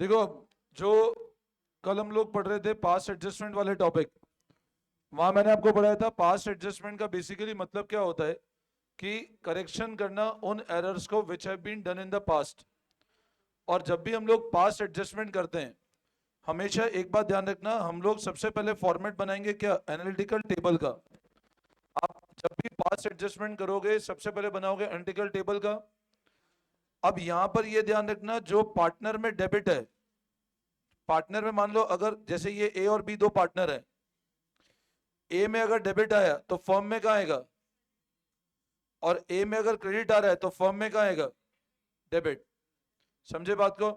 देखो, जो कल हम लोग पढ़ रहे थे पास्ट एडजस्टमेंट वाले टॉपिक, वहां मैंने आपको पढ़ाया था पास्ट एडजस्टमेंट का बेसिकली मतलब क्या होता है कि करेक्शन करना उन एरर्स को which have been done in the past. और जब भी हम लोग पास्ट एडजस्टमेंट करते हैं, हमेशा एक बात ध्यान रखना, हम लोग सबसे पहले फॉर्मेट बनाएंगे क्या, एनालिटिकल टेबल का। आप जब भी पास्ट एडजस्टमेंट करोगे सबसे पहले बनाओगे एनालिटिकल टेबल का। अब यहां पर यह ध्यान रखना, जो पार्टनर में डेबिट है, पार्टनर में मान लो अगर जैसे ये ए और बी दो पार्टनर है, ए में अगर डेबिट आया तो फर्म में कहाँ आएगा, और ए में अगर क्रेडिट आ रहा है तो फर्म में कहाँ आएगा, डेबिट। समझे बात को?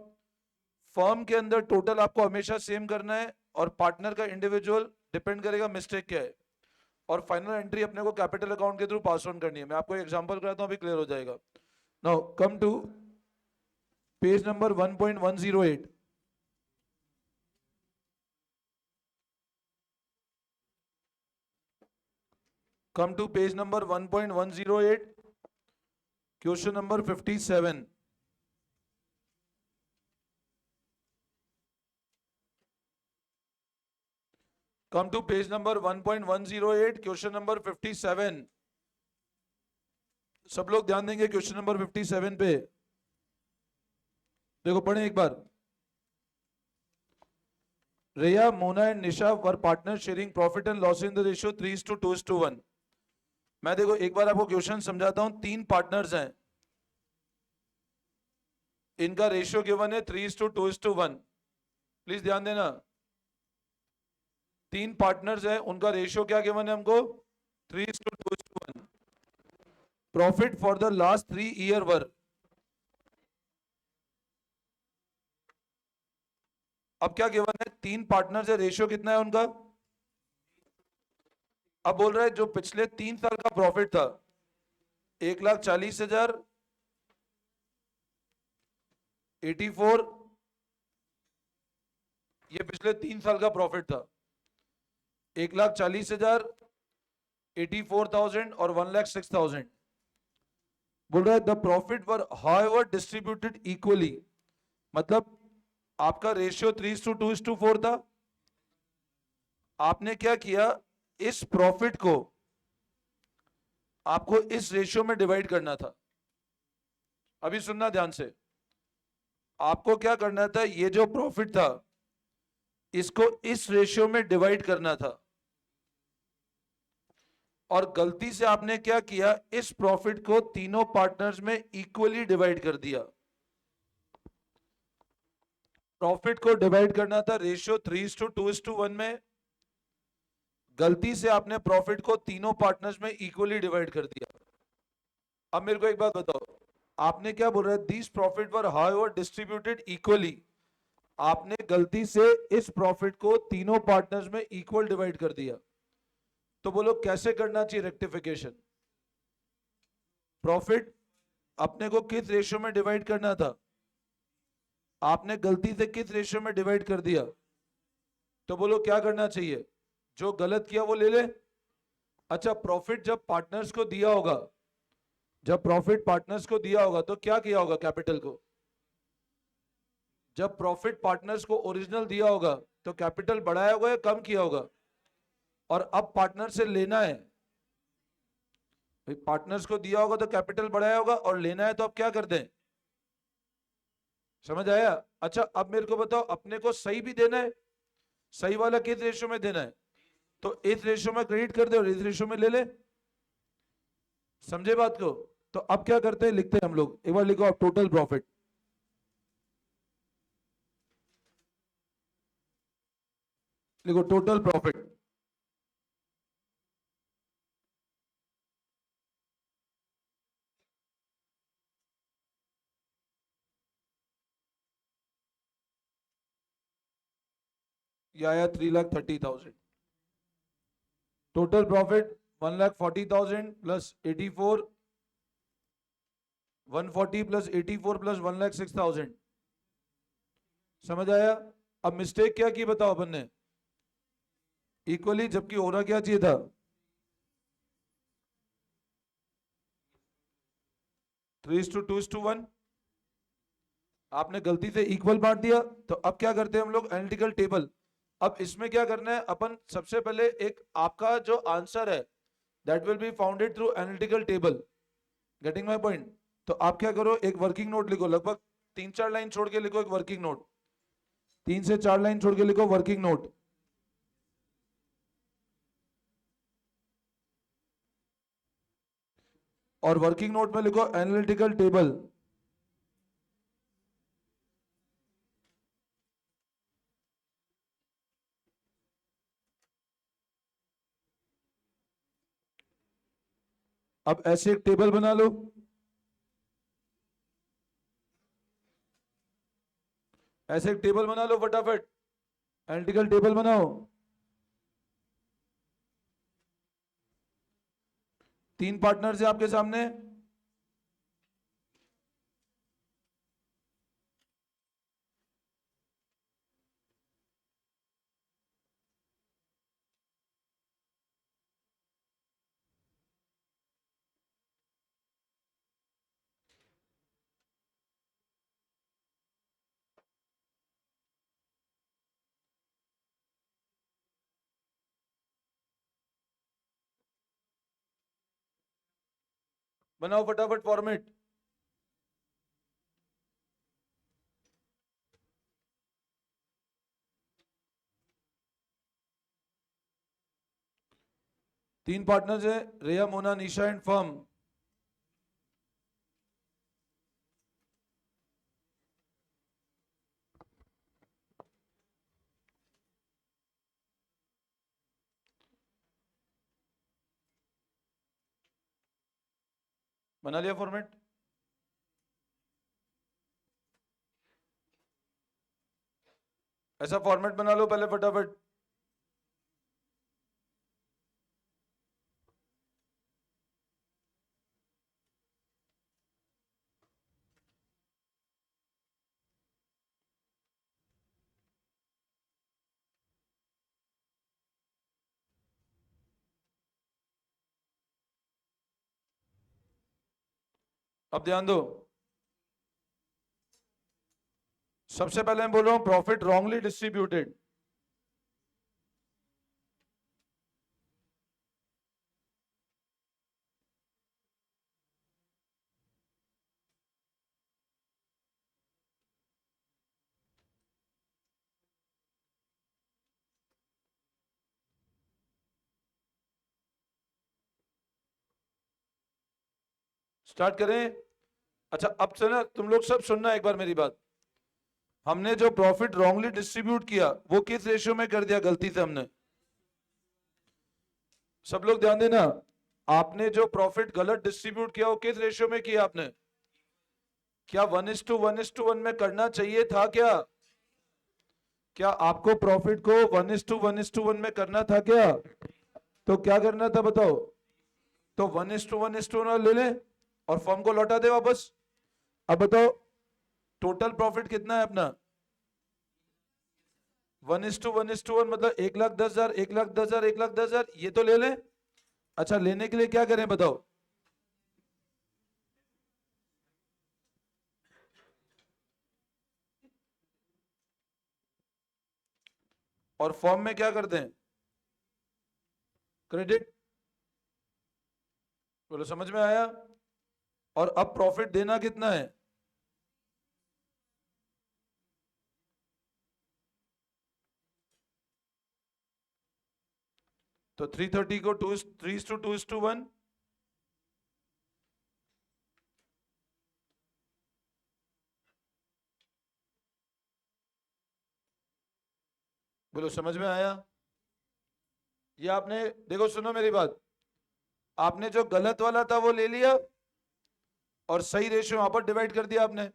फर्म के अंदर टोटल आपको हमेशा सेम करना है और पार्टनर का इंडिविजुअल डिपेंड करेगा मिस्टेक क्या है। और फाइनल एंट्री अपने को कैपिटल अकाउंट के थ्रू पास ऑन करनी है। मैं आपको एग्जांपल कराता हूं, अभी क्लियर हो जाएगा। Now come to page number 1.108। Come to page number 1.108, question number 57। Come to page number 1.108, question number 57। सब लोग ध्यान देंगे क्वेश्चन नंबर 57 पे। देखो पढ़ें एक बार। रेया, Mona and Nisha were partner sharing profit and loss in the ratio 3:2:1। मैं देखो एक बार आपको क्वेश्चन समझाता हूं। तीन पार्टनर्स हैं, इनका रेशियो गिवन है 3:2:1। प्लीज ध्यान देना, तीन पार्टनर्स हैं, उनका रेशियो क्या गिवन है हमको, 3:2:1। Profit for the last 3 year वर। अब क्या गिवन है, तीन पार्टनर्स है, रेशियो कितना है उनका। अब बोल रहा है जो पिछले 3 साल का प्रॉफिट था 1,40,000, 84, ये पिछले 3 साल का प्रॉफिट था 1,40,000, 84,000 और 1,06,000। बोल रहा है the profit were however distributed equally. मतलब आपका रेशियो 3:2:4 था। आपने क्या किया, इस प्रॉफिट को आपको इस रेशियो में डिवाइड करना था। अभी सुनना ध्यान से, आपको क्या करना था, ये जो प्रॉफिट था इसको इस रेशियो में डिवाइड करना था। और गलती से आपने क्या किया, इस प्रॉफिट को तीनों पार्टनर्स में इक्वली डिवाइड कर दिया। प्रॉफिट को डिवाइड करना था रेशियो 3:2:1 में, गलती से आपने प्रॉफिट को तीनों पार्टनर्स में इक्वली डिवाइड कर दिया। अब मेरे को एक बात बताओ, आपने क्या बोल रहा है, this profit were however distributed equally. आपने गलती से इस प्रॉफिट को तीनों पार्टनर्स में इक्वल डिवाइड कर दिया। तो बोलो कैसे करना चाहिए रेक्टिफिकेशन। प्रॉफिट अपने को किस रेशियो में डिवाइड करना था, आपने गलती से किस रेशियो में डिवाइड कर दिया। तो बोलो क्या करना चाहिए, जो गलत किया वो ले ले। अच्छा, प्रॉफिट जब पार्टनर्स को दिया होगा, जब प्रॉफिट पार्टनर्स को दिया होगा तो क्या किया होगा कैपिटल को। जब प्रॉफिट पार्टनर्स को ओरिजिनल दिया होगा तो कैपिटल बढ़ाया होगा या कम किया होगा। और अब पार्टनर से लेना है, पार्टनर्स को दिया होगा तो कैपिटल बढ़ाया होगा, और लेना है तो अब क्या कर दें। समझ आया? अच्छा अब मेरे को बताओ, अपने को सही भी देना है, सही वाला किस रेशियो में देना है, तो इस रेशियो में क्रेडिट कर दे और इस रेशियो में ले ले। समझे बात को? तो अब क्या करते हैं, लिखते हैं हम लोग, एक बार लिखो आप टोटल प्रॉफिट। लिखो टोटल प्रॉफिट। ये आया 3,30,000। Total profit 1,40,000 plus 84, 140 plus 84 plus 1,06,000। समझ आया? अब मिस्टेक क्या की बताओ अपन ने, इक्वली, जबकि होना क्या चाहिए था, 3:2:1। आपने गलती से इक्वल बांट दिया, तो अब क्या करते हैं हम लोग, एनालिटिकल टेबल। अब इसमें क्या करना है अपन, सबसे पहले एक आपका जो आंसर है that will be founded through analytical table. Getting my point? तो आप क्या करो, एक वर्किंग नोट लिखो, लगभग 3-4 लाइन छोड़ के लिखो एक वर्किंग नोट, 3 से 4 लाइन छोड़ के लिखो वर्किंग नोट। और वर्किंग नोट में लिखो एनालिटिकल टेबल। अब ऐसे एक टेबल बना लो, ऐसे एक टेबल बना लो फटाफट, एनालिटिकल टेबल बनाओ। 3 पार्टनर्स है आपके सामने। बनाओ फटाफट फॉर्मेट। तीन पार्टनर्स है, रेया, मोना, निशा एंड फर्म। बना लिया फॉर्मेट? ऐसा फॉर्मेट बना लो पहले फटाफट। अब ध्यान दो, सबसे पहले मैं बोल रहा हूं प्रॉफिट रॉन्गली डिस्ट्रीब्यूटेड। स्टार्ट करें? अच्छा, अब से ना तुम लोग सब सुनना एक बार मेरी बात। हमने जो प्रॉफिट रॉन्गली डिस्ट्रीब्यूट किया वो किस रेशियो में कर दिया गलती से हमने? सब लोग ध्यान देना, आपने जो प्रॉफिट गलत डिस्ट्रीब्यूट किया वो किस रेशियो में किया आपने? क्या 1:1:1 में करना चाहिए था क्या? क्या आपको प्रॉफिट को 1:1:1 में करना था क्या? तो क्या करना था बताओ? तो 1:1:1 ले लें और फर्म को लौटा दे वापस। अब बताओ टोटल प्रॉफिट कितना है अपना? 1:1:1 मतलब 1,10,000, 1,10,000, 1,10,000, ये तो ले लें। अच्छा, लेने के लिए क्या करें बताओ? और फॉर्म में क्या करते हैं? क्रेडिट। बोलो समझ में आया? और अब प्रॉफिट देना कितना है? तो 330 को 3:2:1। बोलो समझ में आया? ये आपने देखो, सुनो मेरी बात, आपने जो गलत वाला था वो ले लिया और सही रेशियो वहां पर डिवाइड कर दिया आपने।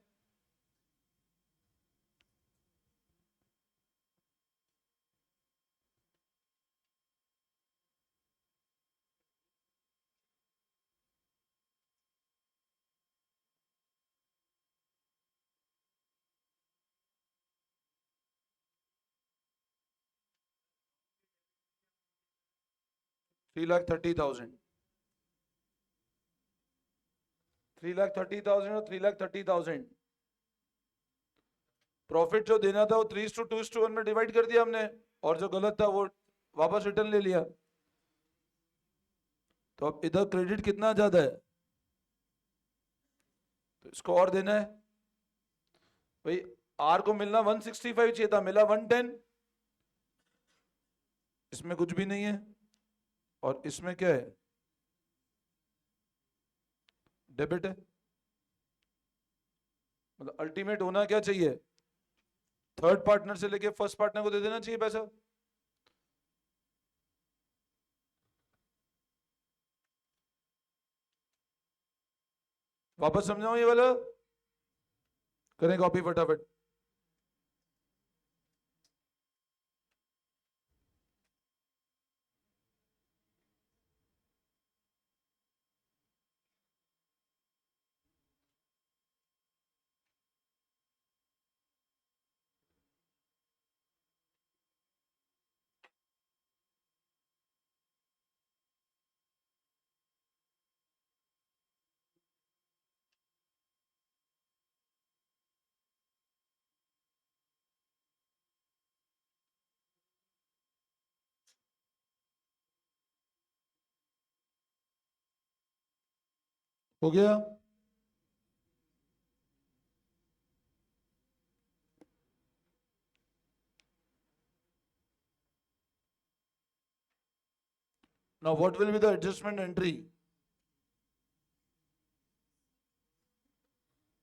$3,30,000, 3,30,000 और 3,30,000। प्रॉफिट जो देना था वो 3:2:1 में डिवाइड कर दिया हमने, और जो गलत था वो वापस रिटर्न ले लिया। तो अब इधर क्रेडिट कितना ज्यादा है, तो इसको और देना है भाई। आर को मिलना 165 चाहिए था, मिला 110। इसमें कुछ भी नहीं है, और इसमें क्या है, डेबिट है। मतलब अल्टीमेट होना क्या चाहिए, थर्ड पार्टनर से लेके फर्स्ट पार्टनर को दे देना चाहिए पैसा। वापस समझाओ ये वाला, करें कॉपी फटाफट। हो गया। Now what will be the adjustment entry?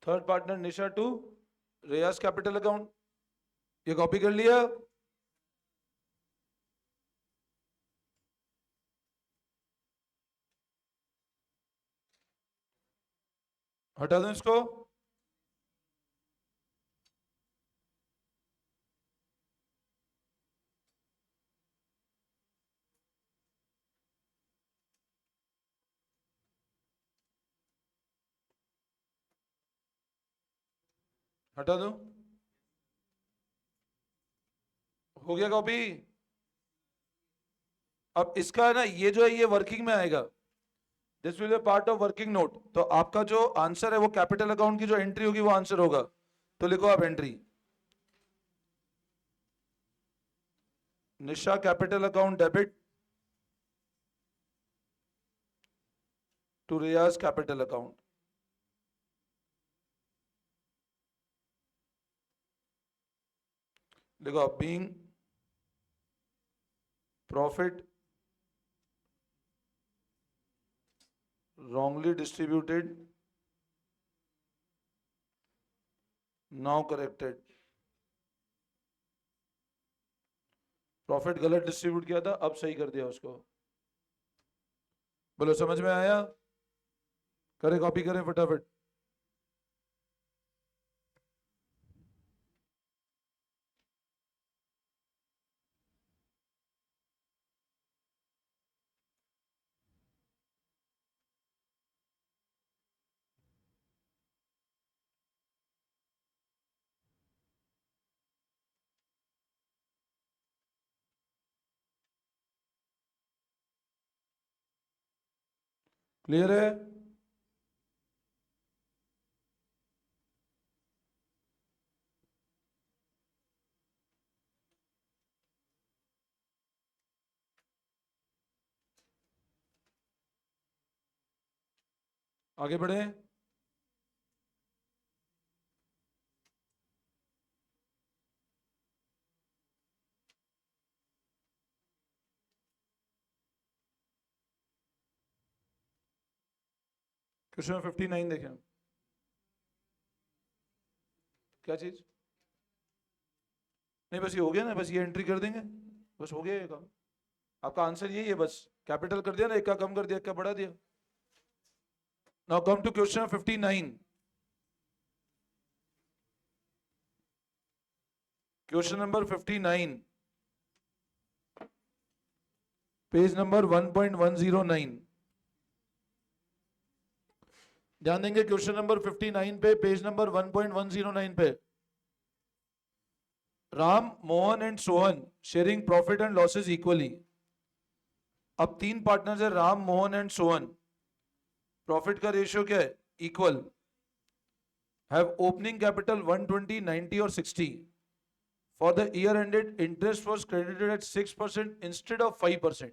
Third partner Nisha to Reyas capital account, ये कॉपी कर लिया। हटा दो इसको। हटा दो। हो गया कॉपी। अब इसका ना ये जो है ये वर्किंग में आएगा, this will be part of working note. तो आपका जो आंसर है वो कैपिटल अकाउंट की जो एंट्री होगी वो आंसर होगा। तो लिखो आप entry, Nisha capital account debit to Riyaz capital account. देखो आप, being profit wrongly distributed, now corrected। Profit गलत डिस्ट्रीब्यूट किया था, अब सही कर दिया उसको। बोलो समझ में आया, करें कॉपी करें फटाफट। क्लियर है? आगे बढ़े। क्वेश्चन 59 देखें। क्या चीज? नहीं बस ये हो गया ना, बस ये एंट्री कर देंगे, बस हो गया ये काम। आपका आंसर यही है, बस कैपिटल कर दिया ना, एक का कम कर दिया, एक का बढ़ा दिया। Now come to question 59। Question number 59, page number 1.109। ध्यान देंगे क्वेश्चन नंबर 59 पे, पेज नंबर 1.109 पे। Ram, Mohan and Sohan sharing profit and losses equally. अब तीन पार्टनर्स है, राम, मोहन एंड सोहन। प्रॉफिट का रेशियो क्या है? Equal. have opening capital 120, 90 or 60. For the year ended, interest was credited at 6% instead of 5%.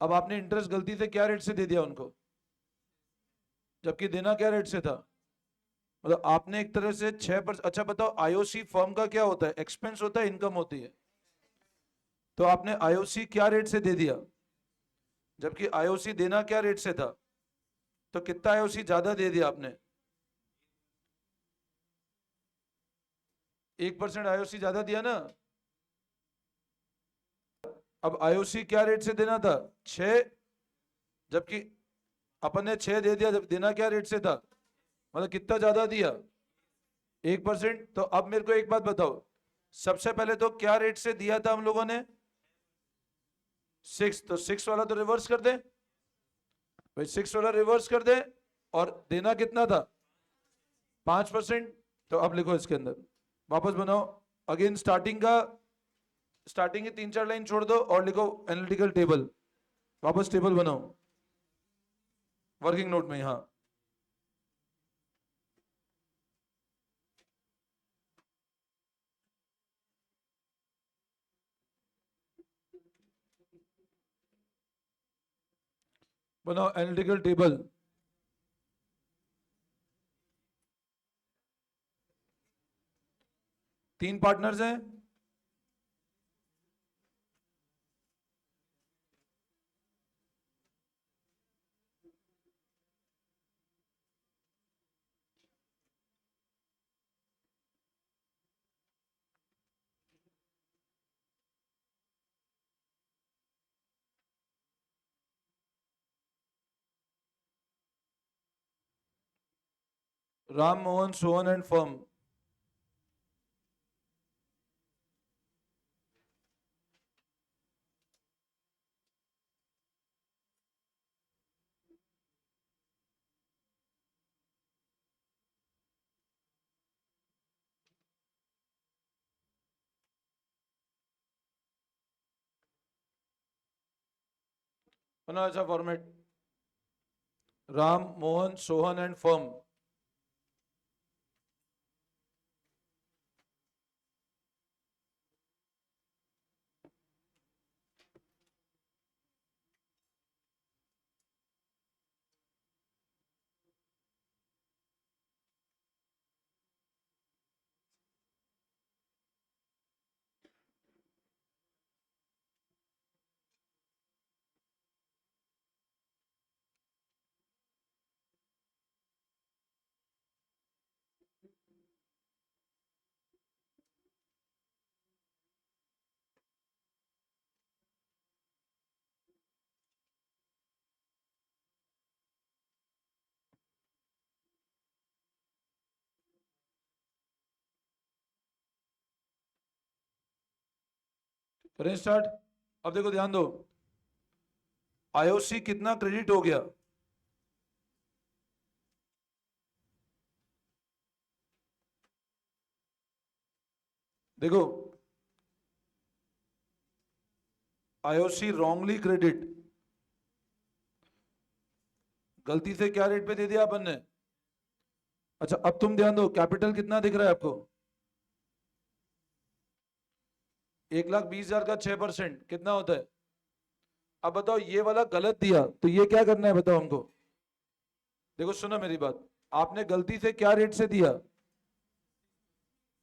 अब आपने इंटरेस्ट गलती से क्या रेट से दे दिया उनको, जबकि देना क्या रेट से था? मतलब आपने एक तरह से 6%। अच्छा बताओ, आईओसी फर्म का क्या होता है? एक्सपेंस होता है, इनकम होती है। तो आपने आईओसी क्या रेट से दे दिया, जबकि आईओसी देना क्या रेट से था? तो कितना आईओसी ज्यादा दे दिया आपने? 1% आईओसी ज्यादा दिया ना। अब आईओसी क्या रेट से देना था? 6, जबकि अपन ने 6 दे दिया, जब देना क्या रेट से था? मतलब कितना ज्यादा दिया? 1%। तो अब मेरे को एक बात बताओ, सबसे पहले तो क्या रेट से दिया था हम लोगों ने? 6। तो 6 वाला तो रिवर्स कर दे भाई, 6 वाला रिवर्स कर दे। और देना कितना था? 5%। तो अब लिखो इसके अंदर, वापस बनाओ अगेन स्टार्टिंग का, स्टार्टिंग की 3-4 लाइन छोड़ दो और लिखो एनालिटिकल टेबल। वापस टेबल बनाओ वर्किंग नोट में। यहां बनाओ एनालिटिकल टेबल। 3 पार्टनर्स हैं। Ram Mohan Sohan and firm. बनाओ ऐसा format, Ram Mohan Sohan and firm. करें स्टार्ट। अब देखो ध्यान दो, आईओसी कितना क्रेडिट हो गया? देखो, आईओसी रॉन्गली क्रेडिट, गलती से क्या रेट पे दे दिया अपन ने? अच्छा अब तुम ध्यान दो, कैपिटल कितना दिख रहा है आपको? 1,20,000 का 6% कितना होता है? अब बताओ, ये वाला गलत दिया तो ये क्या करना है बताओ हमको। देखो सुनो मेरी बात, आपने गलती से क्या रेट से दिया?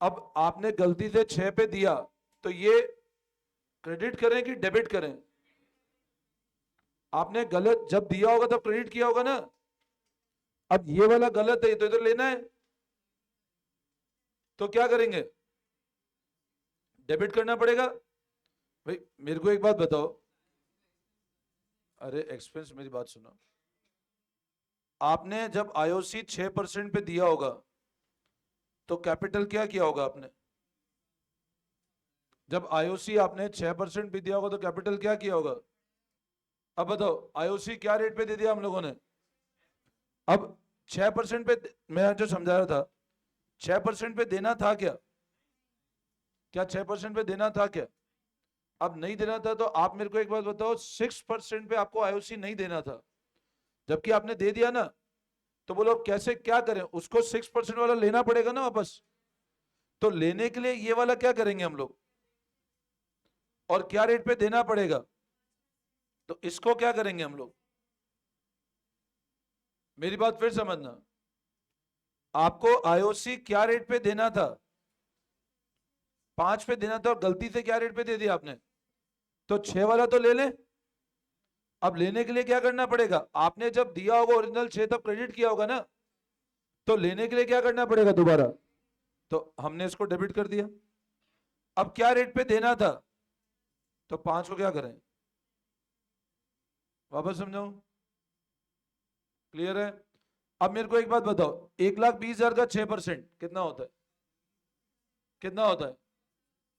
अब आपने गलती से 6 पे दिया, तो ये क्रेडिट करें कि डेबिट करें? आपने गलत जब दिया होगा तब क्रेडिट किया होगा ना। अब ये वाला गलत है तो इधर लेना है, तो क्या करेंगे? डेबिट करना पड़ेगा। भाई मेरे को एक बात बताओ, अरे एक्सपेंस, मेरी बात सुनो। आपने जब आईओसी 6% पे दिया होगा तो कैपिटल क्या किया होगा आपने? जब आईओसी आपने 6% पे दिया होगा तो कैपिटल क्या किया होगा? अब बताओ, आईओसी क्या रेट पे दे दिया हम लोगों ने? अब 6% पे, मैं जो समझा रहा था, 6% पे देना था क्या? क्या 6% पे देना था क्या? अब नहीं देना था तो आप मेरे को एक बात बताओ, 6% पे आपको आईओसी नहीं देना था, जबकि आपने दे दिया ना। तो बोलो कैसे क्या करें, उसको 6% वाला लेना पड़ेगा ना वापस। तो लेने के लिए ये वाला क्या करेंगे हम लोग, और क्या रेट पे देना पड़ेगा, तो इसको क्या करेंगे हम लोग। मेरी बात फिर समझना, आपको आईओसी क्या रेट पे देना था, 5 पे देना था, और गलती से क्या रेट पे दे दिया आपने, तो 6 वाला तो ले लें। अब लेने के लिए क्या करना पड़ेगा, आपने जब दिया होगा ओरिजिनल 6 तब क्रेडिट किया होगा ना, तो लेने के लिए क्या करना पड़ेगा दोबारा, तो हमने इसको डेबिट कर दिया। अब क्या रेट पे देना था, तो 5 को क्या करें, वापस समझाऊं, क्लियर है। अब मेरे को एक बात बताओ, 1,20,000 का 6% कितना होता है, कितना होता है,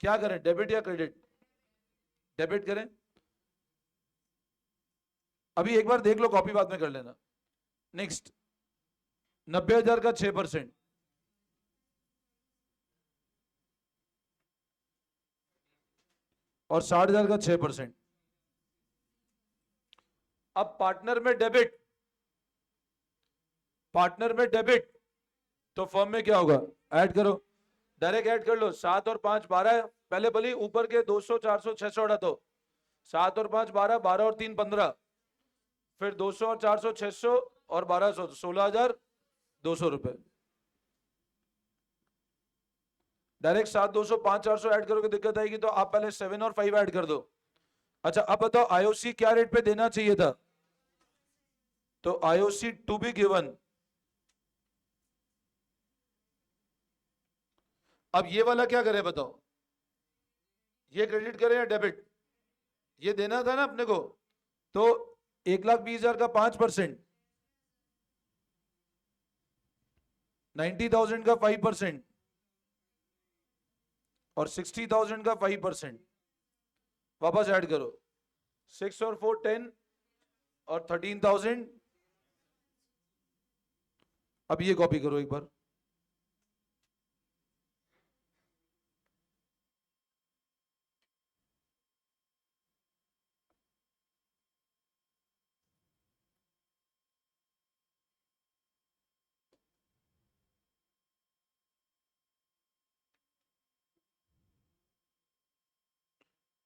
क्या करें, डेबिट या क्रेडिट, डेबिट करें। अभी एक बार देख लो, कॉपी बाद में कर लेना। नेक्स्ट, 90,000 का 6% और 60,000 का 6%। अब पार्टनर में डेबिट, पार्टनर में डेबिट, तो फर्म में क्या होगा, ऐड करो, डायरेक्ट ऐड कर लो, 7 और 5 12, पहले भले ऊपर के 200 400 600 उड़ा दो, 7 और 5 12, 12 और 3 15, फिर 200 और 400 600 और 1200 16,200 रुपए। डायरेक्ट 7 200 5 400 ऐड करोगे दिक्कत आएगी, तो आप पहले 7 और 5 ऐड कर दो। अच्छा अब बताओ आईओसी क्या रेट पे देना चाहिए था, तो आईओसी टू बी गिवन, अब ये वाला क्या करें बताओ, ये क्रेडिट करें या डेबिट, ये देना था ना अपने को, तो 1,20,000 का 5%, 90,000 का 5% और 60,000 का 5%, वापस ऐड करो, 6 और 4 10 और 13,000। अब ये कॉपी करो एक बार,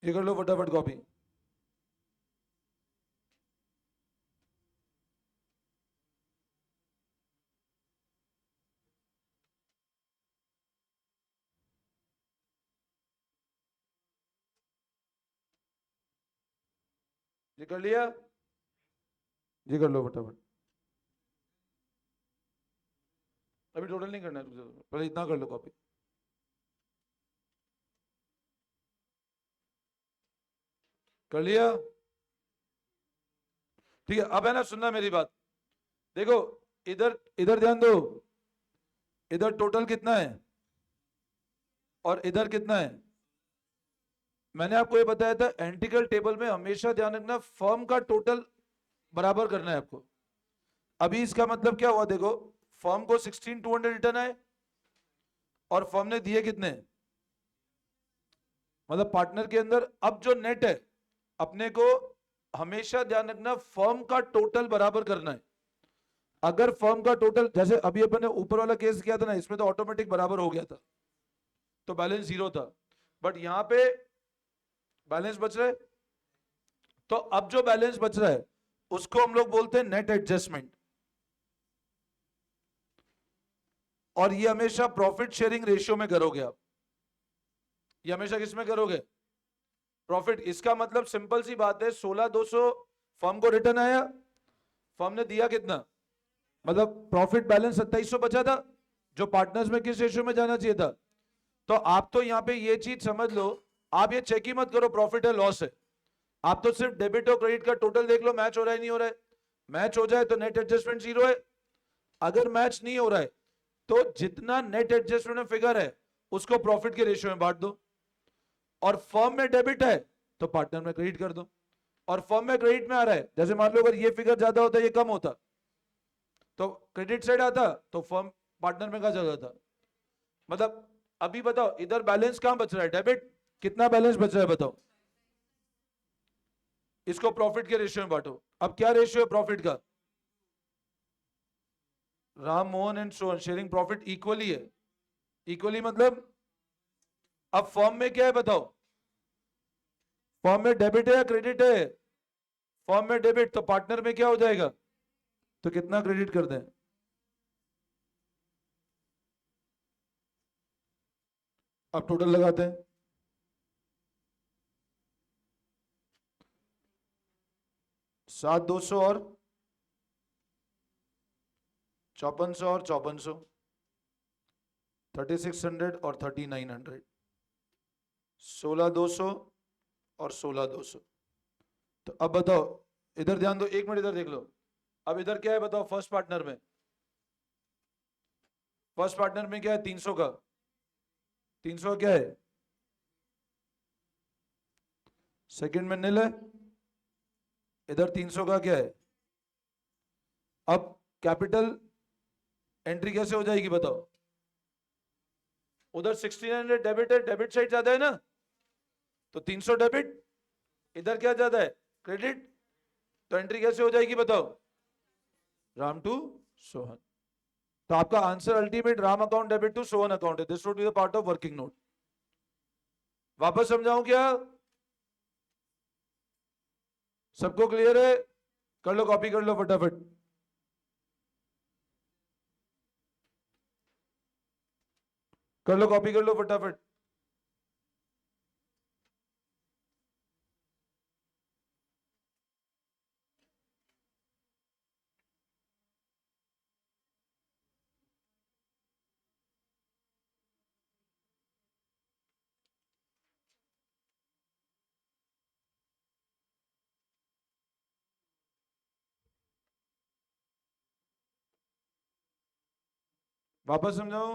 ये कर लो फटाफट कॉपी। ये कर लिया, ये कर लो फटाफट, अभी टोटल नहीं करना है, पहले इतना कर लो कॉपी। कर लिया, ठीक है। अब है ना, सुनना मेरी बात, देखो इधर इधर ध्यान दो, इधर टोटल कितना है और इधर कितना है। मैंने आपको ये बताया था एंटिकल टेबल में हमेशा ध्यान रखना, फर्म का टोटल बराबर करना है आपको। अभी इसका मतलब क्या हुआ, देखो फर्म को 16,200 रिटर्न आए और फर्म ने दिए कितने, मतलब पार्टनर के अंदर अब जो नेट है, अपने को हमेशा ध्यान रखना फर्म का टोटल बराबर करना है। अगर फर्म का टोटल, जैसे अभी अपन ने ऊपर वाला केस किया था ना, इसमें तो ऑटोमेटिक बराबर हो गया था, तो बैलेंस 0 था, बट यहां पे बैलेंस बच रहा है, तो अब जो बैलेंस बच रहा है उसको हम लोग बोलते हैं नेट एडजस्टमेंट, और ये हमेशा प्रॉफिट शेयरिंग रेशियो में करोगे आप, ये हमेशा किस में करोगे, प्रॉफिट। इसका मतलब सिंपल सी बात है, 16,200 फर्म को रिटर्न आया, फर्म ने दिया कितना, मतलब प्रॉफिट बैलेंस 2700 बचा था, जो पार्टनर्स में किस रेशियो में जाना चाहिए था। तो आप तो यहां पे ये चीज समझ लो, आप ये चेक ही मत करो प्रॉफिट है लॉस है, आप तो सिर्फ डेबिट और क्रेडिट का टोटल देख लो, मैच हो रहा है नहीं हो रहा है। मैच हो जाए तो नेट एडजस्टमेंट 0 है, अगर मैच नहीं हो रहा है तो जितना नेट एडजस्टमेंट में फिगर है उसको प्रॉफिट के रेशियो में बांट दो, और फर्म में डेबिट है तो पार्टनर में क्रेडिट कर दो, और फर्म में क्रेडिट में आ रहा है, जैसे मान लो अगर ये फिगर ज्यादा होता ये कम होता तो क्रेडिट साइड आता, तो फर्म पार्टनर में कहा ज्यादा था। मतलब अभी बताओ इधर बैलेंस कहां बच रहा है, डेबिट, कितना बैलेंस बच रहा है बताओ, इसको प्रॉफिट के रेशियो में बांटो। अब क्या रेशियो है प्रॉफिट का, Ram Mohan and Sohan sharing profit equally है। इक्वली मतलब अब फॉर्म में क्या है बताओ? फॉर्म में डेबिट है या क्रेडिट है? फॉर्म में डेबिट, तो पार्टनर में क्या हो जाएगा? तो कितना क्रेडिट कर दें? अब टोटल लगाते हैं। 7,200 और 5400 और 5400, 3600 और 3900, 16,200 और 16,200। तो अब बताओ, इधर ध्यान दो, एक मिनट इधर देख लो। अब इधर क्या है बताओ? फर्स्ट पार्टनर में, फर्स्ट पार्टनर में क्या है? 300 का, 300 क्या है? सेकंड में निल है, इधर 300 का क्या है? अब कैपिटल एंट्री कैसे हो जाएगी बताओ? उधर 1600 डेबिट है, डेबिट साइड ज्यादा है ना, तो 300 डेबिट, इधर क्या ज्यादा है? क्रेडिट, तो एंट्री कैसे हो जाएगी बताओ? राम टू सोहन। तो आपका answer ultimate Ram account debit to Sohan account है। This would be the part of working note. वापस समझाऊं क्या? सबको क्लियर है? कर लो, कॉपी कर लो फटाफट। कर लो, कॉपी कर लो फटाफट। वापस समझाओ।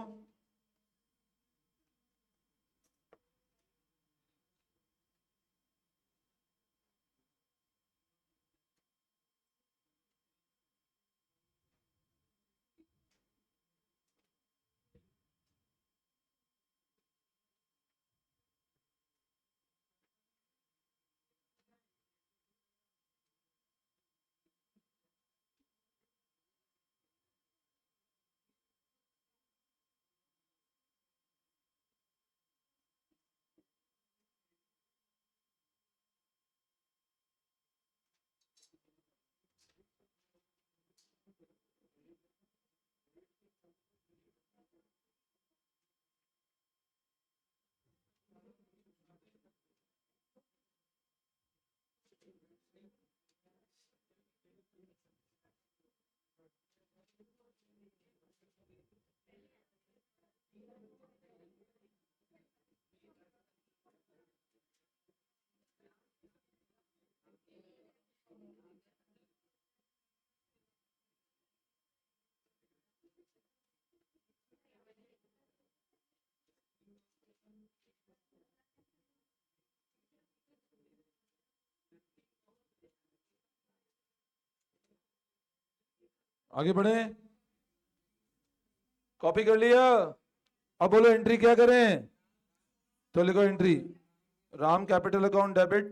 आगे बढ़े, कॉपी कर लिया? अब बोलो एंट्री क्या करें? तो लिखो entry Ram capital account debit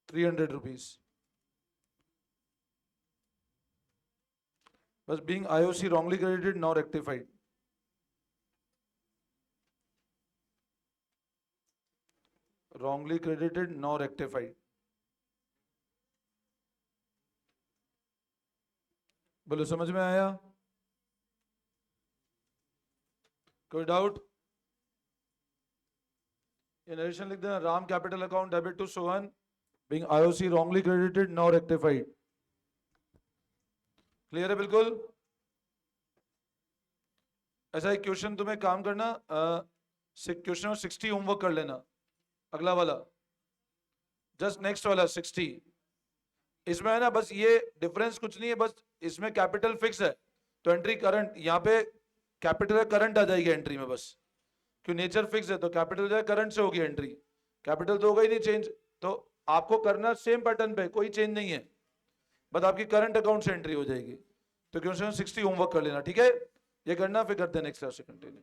₹300, बस being IOC wrongly credited now rectified. Wrongly credited now rectified. बोलो समझ में आया? कोई डाउट? ये नरेशन लिख देना, Ram capital account debit to Sohan being IOC wrongly credited now rectified. Clear है बिल्कुल? ऐसा एक क्वेश्चन तुम्हें काम करना, क्वेश्चन 60 होमवर्क कर लेना, अगला वाला, जस्ट नेक्स्ट वाला 60। इसमें है ना, बस ये डिफरेंस कुछ नहीं है, बस इसमें कैपिटल फिक्स है तो एंट्री करंट, यहाँ पे कैपिटल करंट आ जाएगी एंट्री में, बस क्यों नेचर फिक्स है तो कैपिटल जाए करंट से होगी एंट्री, कैपिटल तो होगा ही नहीं चेंज। तो आपको करना सेम पैटर्न पे, कोई चेंज नहीं है, बस आपकी करंट अकाउंट से एंट्री हो जाएगी। तो क्वेश्चन 60 होमवर्क कर लेना, ठीक है? ये करना, फिर करते हैं नेक्स्ट क्लास से कंटिन्यू।